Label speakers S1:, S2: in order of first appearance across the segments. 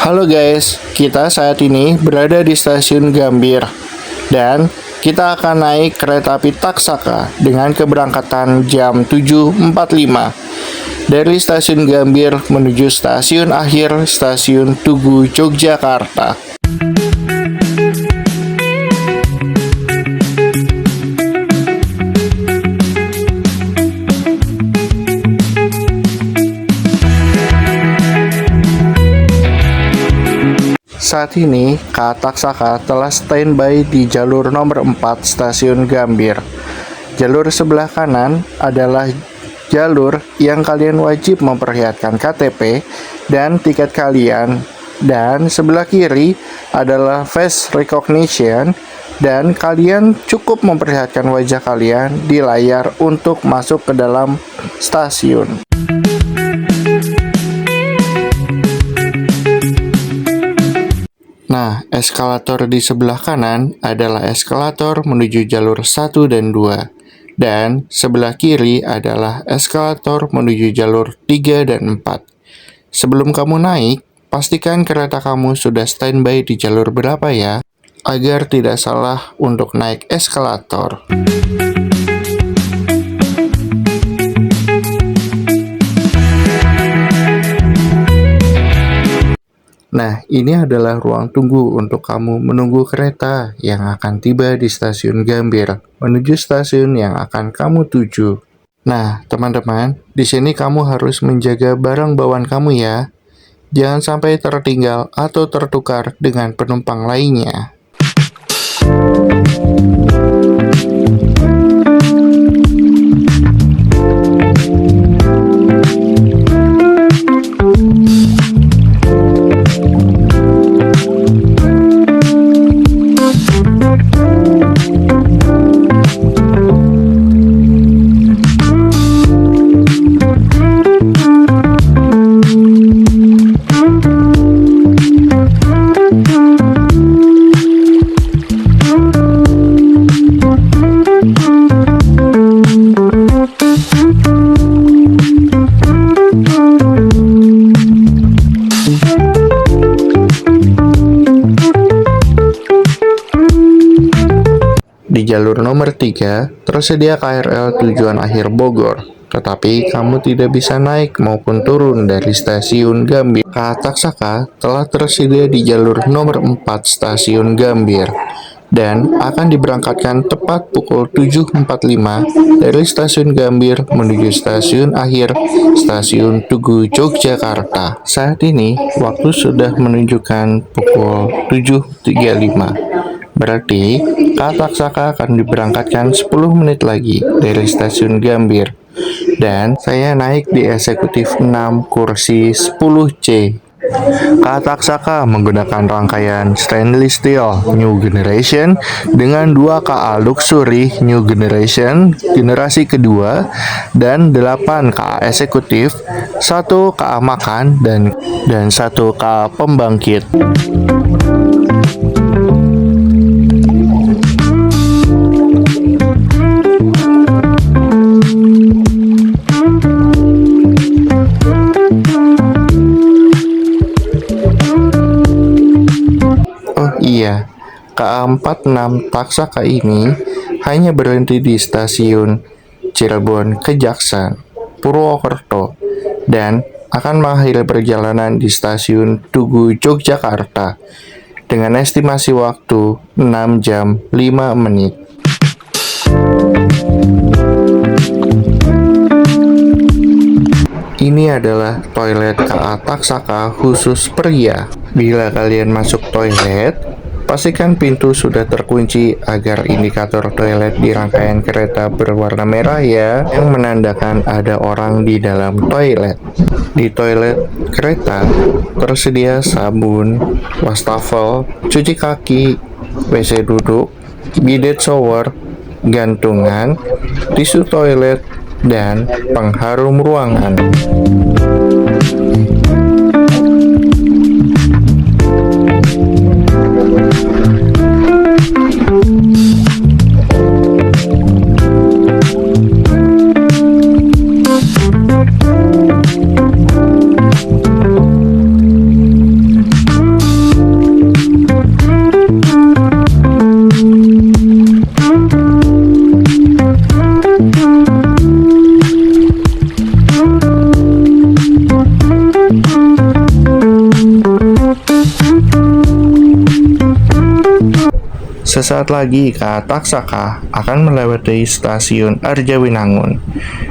S1: Halo guys, kita saat ini berada di stasiun Gambir dan kita akan naik kereta api Taksaka dengan keberangkatan jam 7.45 dari stasiun Gambir menuju stasiun akhir stasiun Tugu Yogyakarta. Saat ini, KA Taksaka telah standby di jalur nomor 4 stasiun Gambir. Jalur sebelah kanan adalah jalur yang kalian wajib memperlihatkan KTP dan tiket kalian. Dan sebelah kiri adalah face recognition dan kalian cukup memperlihatkan wajah kalian di layar untuk masuk ke dalam stasiun. Nah, eskalator di sebelah kanan adalah eskalator menuju jalur 1 dan 2. Dan sebelah kiri adalah eskalator menuju jalur 3 dan 4. Sebelum kamu naik, pastikan kereta kamu sudah standby di jalur berapa ya, agar tidak salah untuk naik eskalator. Nah, ini adalah ruang tunggu untuk kamu menunggu kereta yang akan tiba di stasiun Gambir menuju stasiun yang akan kamu tuju. Nah, teman-teman, di sini kamu harus menjaga barang bawaan kamu ya. Jangan sampai tertinggal atau tertukar dengan penumpang lainnya. Di jalur nomor 3, tersedia KRL tujuan akhir Bogor, tetapi kamu tidak bisa naik maupun turun dari stasiun Gambir. KA Taksaka telah tersedia di jalur nomor 4 stasiun Gambir, dan akan diberangkatkan tepat pukul 7.45 dari stasiun Gambir menuju stasiun akhir stasiun Tugu Yogyakarta. Saat ini, waktu sudah menunjukkan pukul 7.35. Berarti, KA Taksaka akan diberangkatkan 10 menit lagi dari stasiun Gambir. Dan saya naik di eksekutif 6 kursi 10C. KA Taksaka menggunakan rangkaian stainless steel New Generation dengan 2 KA Luxury New Generation generasi kedua dan 8 KA eksekutif, 1 KA makan dan 1 KA pembangkit. Iya, KA 46 Taksaka ini hanya berhenti di stasiun Cirebon Kejaksan, Purwokerto, dan akan mengakhiri perjalanan di stasiun Tugu Yogyakarta dengan estimasi waktu 6 jam 5 menit. Ini adalah toilet KA Taksaka khusus pria. Bila kalian masuk toilet, pastikan pintu sudah terkunci agar indikator toilet di rangkaian kereta berwarna merah ya, yang menandakan ada orang di dalam toilet. Di toilet kereta tersedia sabun, wastafel, cuci kaki, WC duduk, bidet shower, gantungan, tisu toilet, dan pengharum ruangan. Sesaat lagi KA Taksaka akan melewati stasiun Arjawinangun.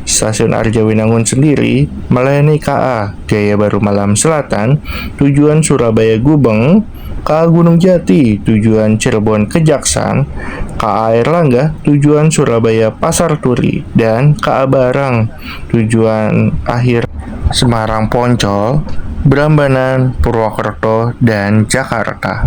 S1: Stasiun Arjawinangun sendiri melayani KA Jaya Baru Malam Selatan tujuan Surabaya Gubeng, KA Gunung Jati tujuan Cirebon Kejaksan, KA Airlangga tujuan Surabaya Pasar Turi, dan KA Barang tujuan akhir Semarang Poncol, Brambanan, Purwokerto, dan Jakarta.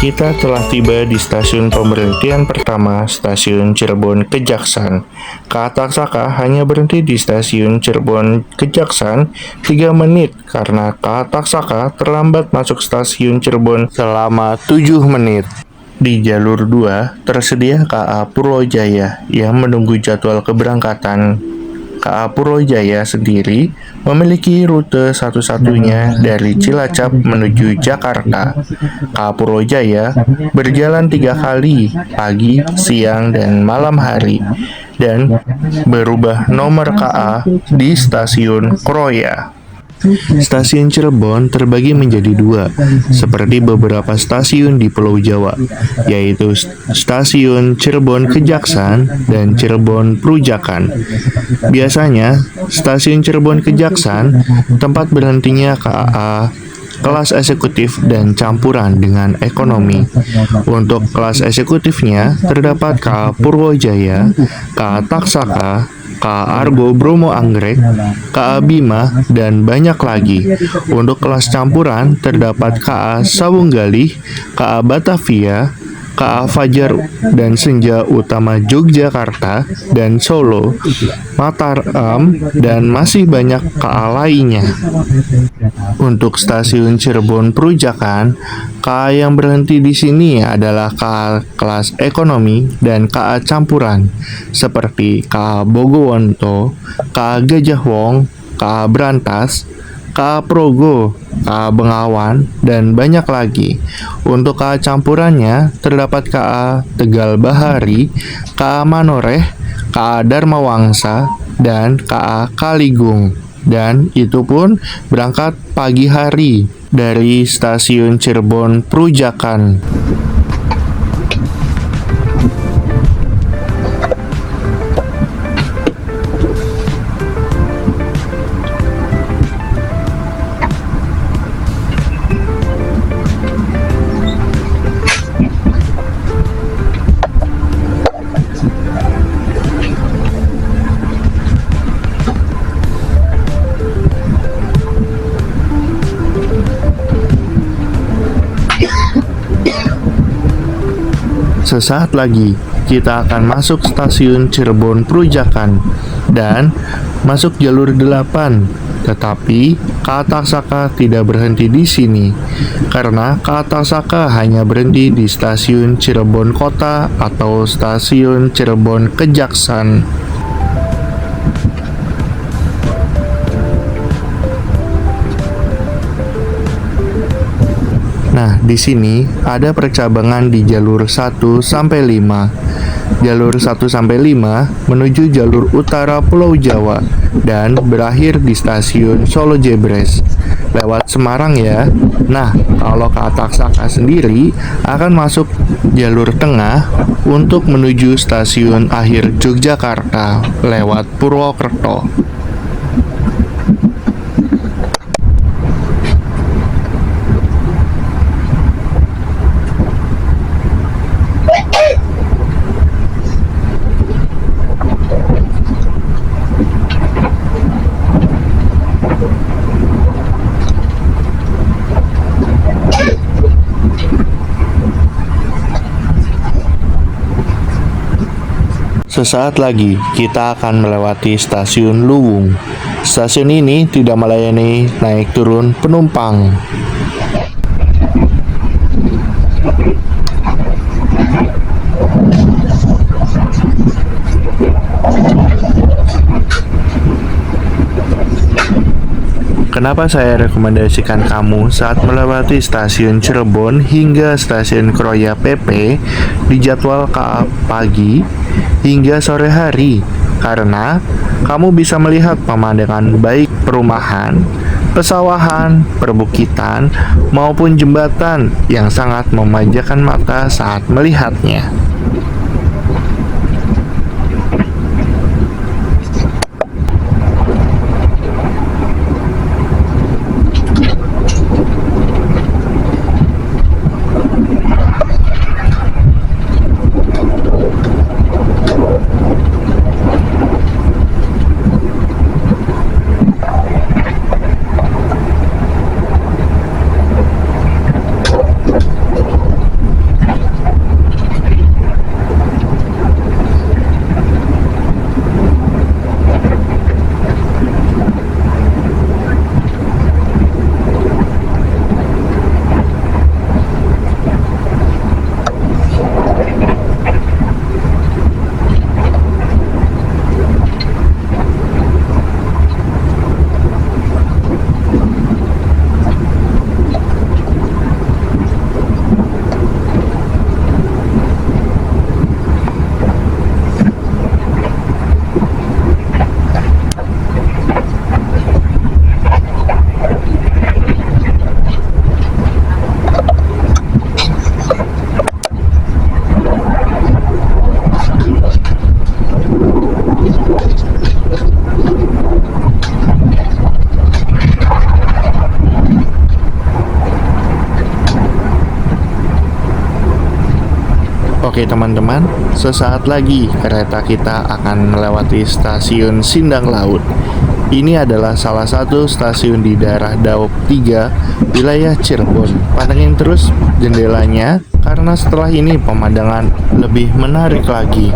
S1: Kita telah tiba di stasiun pemberhentian pertama, stasiun Cirebon Kejaksan. KA Taksaka hanya berhenti di stasiun Cirebon Kejaksan 3 menit karena KA Taksaka terlambat masuk stasiun Cirebon selama 7 menit. Di jalur 2 tersedia KA Purwojaya yang menunggu jadwal keberangkatan. KA Purwojaya sendiri memiliki rute satu-satunya dari Cilacap menuju Jakarta. KA Purwojaya berjalan 3 kali, pagi, siang, dan malam hari, dan berubah nomor KA di stasiun Kroya. Stasiun Cirebon terbagi menjadi 2, seperti beberapa stasiun di Pulau Jawa, yaitu stasiun Cirebon Kejaksan dan Cirebon Prujakan. Biasanya, stasiun Cirebon Kejaksan tempat berhentinya KA kelas eksekutif dan campuran dengan ekonomi. Untuk kelas eksekutifnya terdapat KA Purwojaya, KA Taksaka, KA Argo Bromo Anggrek, KA Bima, dan banyak lagi. Untuk kelas campuran terdapat KA Sawunggalih, KA Batavia, KA Fajar dan Senja Utama Yogyakarta dan Solo, Mataram, dan masih banyak KA lainnya. Untuk stasiun Cirebon Prujakan, KA yang berhenti di sini adalah KA kelas ekonomi dan KA campuran, seperti KA Bogowonto, KA Gajah Wong, KA Brantas, KA Progo, KA Bengawan, dan banyak lagi. Untuk KA campurannya terdapat KA Tegal Bahari, KA Manoreh, KA Dharma Wangsa, dan KA Kaligung. Dan itu pun berangkat pagi hari dari stasiun Cirebon Prujakan. Sesaat lagi kita akan masuk stasiun Cirebon Prujakan dan masuk jalur 8. Tetapi KA Taksaka tidak berhenti di sini karena KA Taksaka hanya berhenti di stasiun Cirebon Kota atau stasiun Cirebon Kejaksan. Nah, di sini ada percabangan di jalur 1 sampai 5. Jalur 1 sampai 5 menuju jalur utara Pulau Jawa dan berakhir di stasiun Solo Jebres. Lewat Semarang ya. Nah, kalau KA Taksaka sendiri akan masuk jalur tengah untuk menuju stasiun akhir Yogyakarta lewat Purwokerto. Sesaat lagi kita akan melewati stasiun Luwung. Stasiun ini tidak melayani naik turun penumpang. Kenapa saya rekomendasikan kamu saat melewati stasiun Cirebon hingga stasiun Kroya PP di jadwal KA pagi hingga sore hari? Karena kamu bisa melihat pemandangan baik perumahan, pesawahan, perbukitan, maupun jembatan yang sangat memanjakan mata saat melihatnya. Oke teman-teman, sesaat lagi kereta kita akan melewati stasiun Sindang Laut. Ini adalah salah satu stasiun di daerah Daop 3, wilayah Cirebon. Pantengin terus jendelanya, karena setelah ini pemandangan lebih menarik lagi.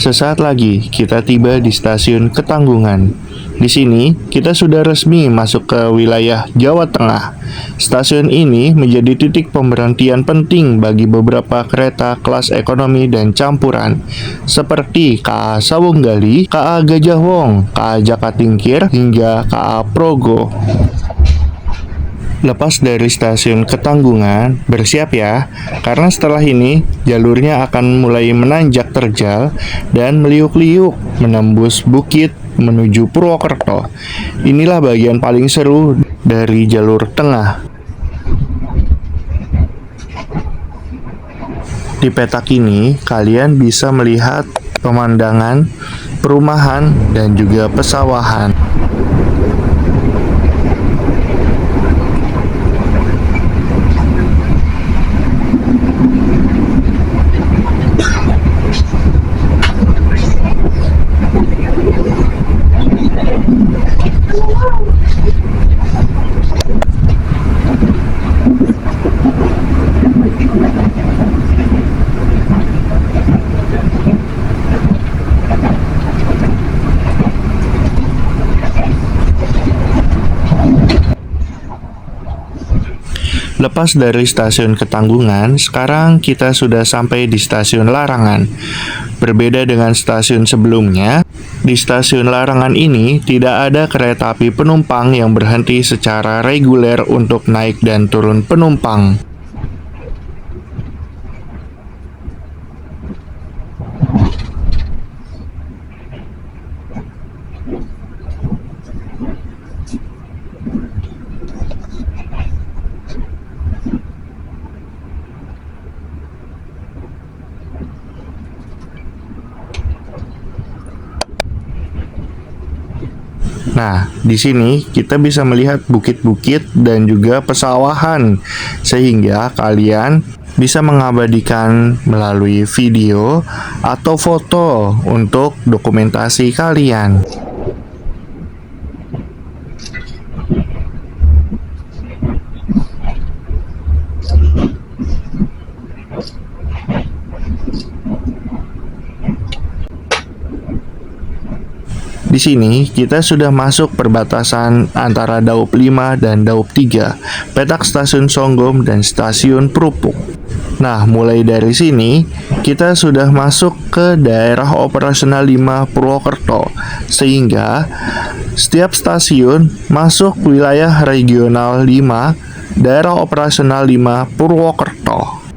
S1: Sesaat lagi kita tiba di stasiun Ketanggungan. Di sini kita sudah resmi masuk ke wilayah Jawa Tengah. Stasiun ini menjadi titik pemberhentian penting bagi beberapa kereta kelas ekonomi dan campuran seperti KA Sawunggali, KA Gajah Wong, KA Jakatingkir, hingga KA Progo. Lepas dari stasiun Ketanggungan, bersiap ya, karena setelah ini jalurnya akan mulai menanjak terjal dan meliuk-liuk menembus bukit menuju Purwokerto. Inilah bagian paling seru dari jalur tengah. Di petak ini, kalian bisa melihat pemandangan, perumahan, dan juga pesawahan. Lepas dari stasiun Ketanggungan, sekarang kita sudah sampai di stasiun Larangan. Berbeda dengan stasiun sebelumnya, di stasiun Larangan ini tidak ada kereta api penumpang yang berhenti secara reguler untuk naik dan turun penumpang. Nah, di sini kita bisa melihat bukit-bukit dan juga pesawahan, sehingga kalian bisa mengabadikan melalui video atau foto untuk dokumentasi kalian. Di sini kita sudah masuk perbatasan antara Daup 5 dan Daup 3, petak stasiun Songgom dan stasiun Prupuk. Nah, mulai dari sini kita sudah masuk ke daerah operasional 5 Purwokerto, sehingga setiap stasiun masuk wilayah regional 5, daerah operasional 5 Purwokerto.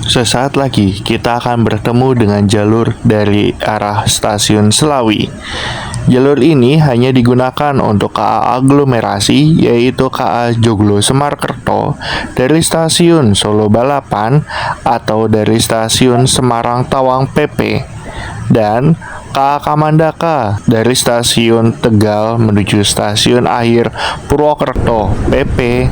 S1: Sesaat lagi kita akan bertemu dengan jalur dari arah stasiun Selawi. Jalur ini hanya digunakan untuk KA aglomerasi, yaitu KA Joglo Semarkerto dari stasiun Solo Balapan atau dari stasiun Semarang Tawang PP, dan KA Kamandaka dari stasiun Tegal menuju stasiun akhir Purwokerto PP.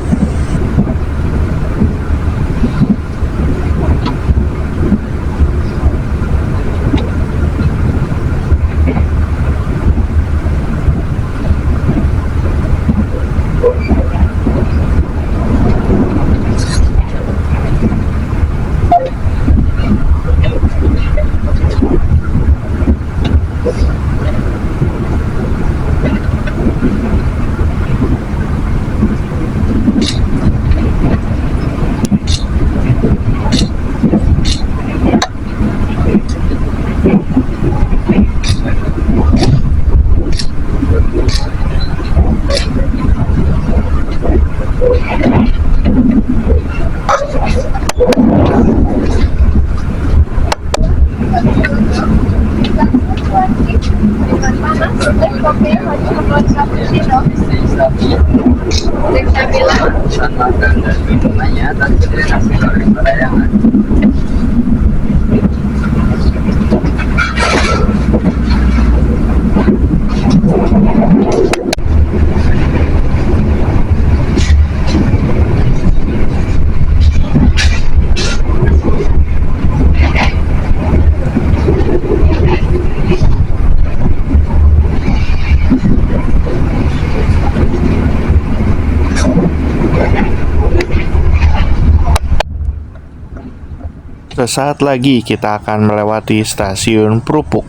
S1: Sesaat lagi kita akan melewati stasiun Prupuk.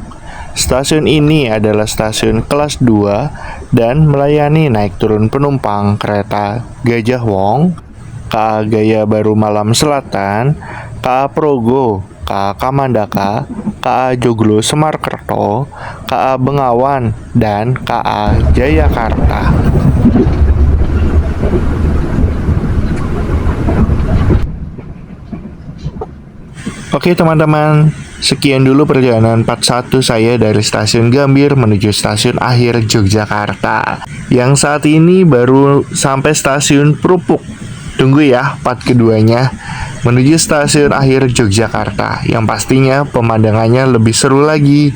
S1: Stasiun ini adalah stasiun kelas 2 dan melayani naik turun penumpang kereta Gajah Wong, KA Gaya Baru Malam Selatan, KA Progo, KA Kamandaka, KA Joglo Semarkerto, KA Bengawan, dan KA Jayakarta. Oke teman-teman, sekian dulu perjalanan part 1 saya dari stasiun Gambir menuju stasiun akhir Yogyakarta, yang saat ini baru sampai stasiun Prupuk. Tunggu ya part keduanya menuju stasiun akhir Yogyakarta, yang pastinya pemandangannya lebih seru lagi,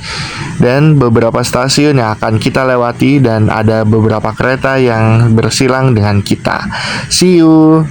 S1: dan beberapa stasiun yang akan kita lewati, dan ada beberapa kereta yang bersilang dengan kita. See you!